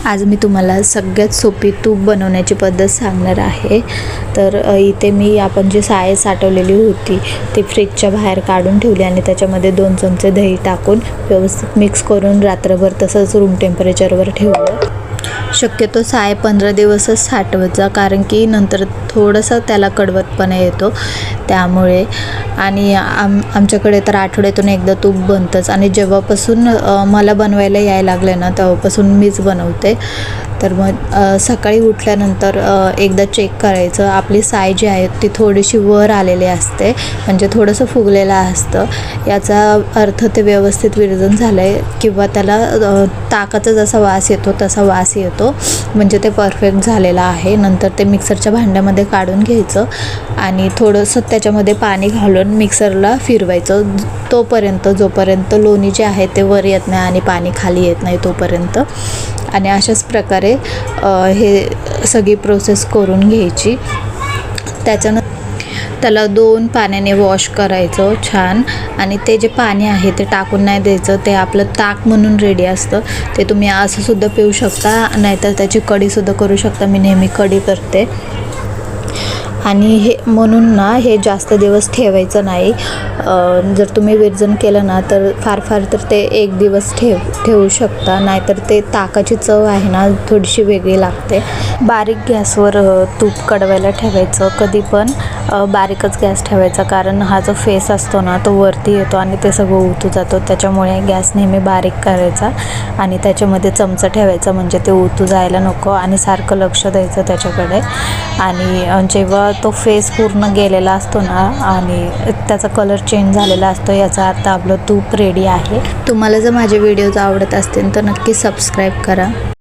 आज मी तुम्हाला सगळ्यात सोपी तूप बनवण्याची पद्धत सांगणार आहे। तर इथे मी आपण जी साय साठवलेली होती ती फ्रीजच्या बाहेर काढून ठेवली आणि त्याच्यामध्ये 2 चमचे दही टाकून व्यवस्थित मिक्स करून रात्रभर तसंच रूम टेम्परेचरवर ठेवलं। शक्यतो साय 15 दिवसच साठवत जा, कारण की नंतर थोडंसं त्याला कडवटपणा येतो त्यामुळे। आणि आमच्याकडे तर आठवड्यातून एकदा तूप बनतंच आणि जेव्हापासून मला बनवायला यायला लागले ना तेव्हापासून मीच बनवते। तर मग सकाळी उठल्यानंतर एकदा चेक करायचं, आपली साय जी आहे ती थोडीशी वर आलेली असते, म्हणजे थोडंसं फुगलेलं असतं, याचा अर्थ ते व्यवस्थित विरजन झालं आहे किंवा त्याला ताकाचा जसा वास येतो तसा वास येतो, म्हणजे ते परफेक्ट झालेलं आहे। नंतर ते मिक्सरच्या भांड्यामध्ये काढून घ्यायचं आणि थोडंसं त्याच्यामध्ये पाणी घालून मिक्सरला फिरवायचं जोपर्यंत लोणी जे आहे ते वर येत नाही आणि पाणी खाली येत नाही तोपर्यंत। आणि अशाच प्रकारे हे सगळी प्रोसेस करून घ्यायची। त्याच्यानंतर त्याला 2 पाण्याने वॉश करायचं छान, आणि ते जे पाणी आहे ते टाकून नाही द्यायचं, ते आपलं ताक म्हणून रेडी असतं। ते तुम्ही असं सुद्धा पिऊ शकता, नाहीतर त्याची कढीसुद्धा करू शकता। मी नेहमी कढी करते। आणि हे म्हणून ना हे जास्त दिवस ठेवायचं नाही। जर तुम्ही विरजन केलं ना तर फार तर ते 1 दिवस ठेवू शकता, नाहीतर ते ताकाची चव आहे ना थोडीशी वेगळी लागते। बारीक गॅसवर तूप कडवायला ठेवायचं, कधी पण बारीकच गॅस ठेवायचा, कारण हा जो फेस असतो ना तो वरती येतो आणि ते सगळं उतू जातो, त्याच्यामुळे गॅस नेहमी बारीक करायचा आणि त्याच्यामध्ये चमचा ठेवायचा, म्हणजे ते उतू जायला नको, आणि सारखं लक्ष द्यायचं त्याच्याकडे। आणि जेव्हा तो फेस पूर्ण गेलेला असतो ना आणि त्याचा कलर चेंज झालेला असतो, याचा अर्थ आपलं तूप रेडी आहे। तुम्हाला जर माझे व्हिडिओज आवडत असतील तर नक्की सबस्क्राईब करा।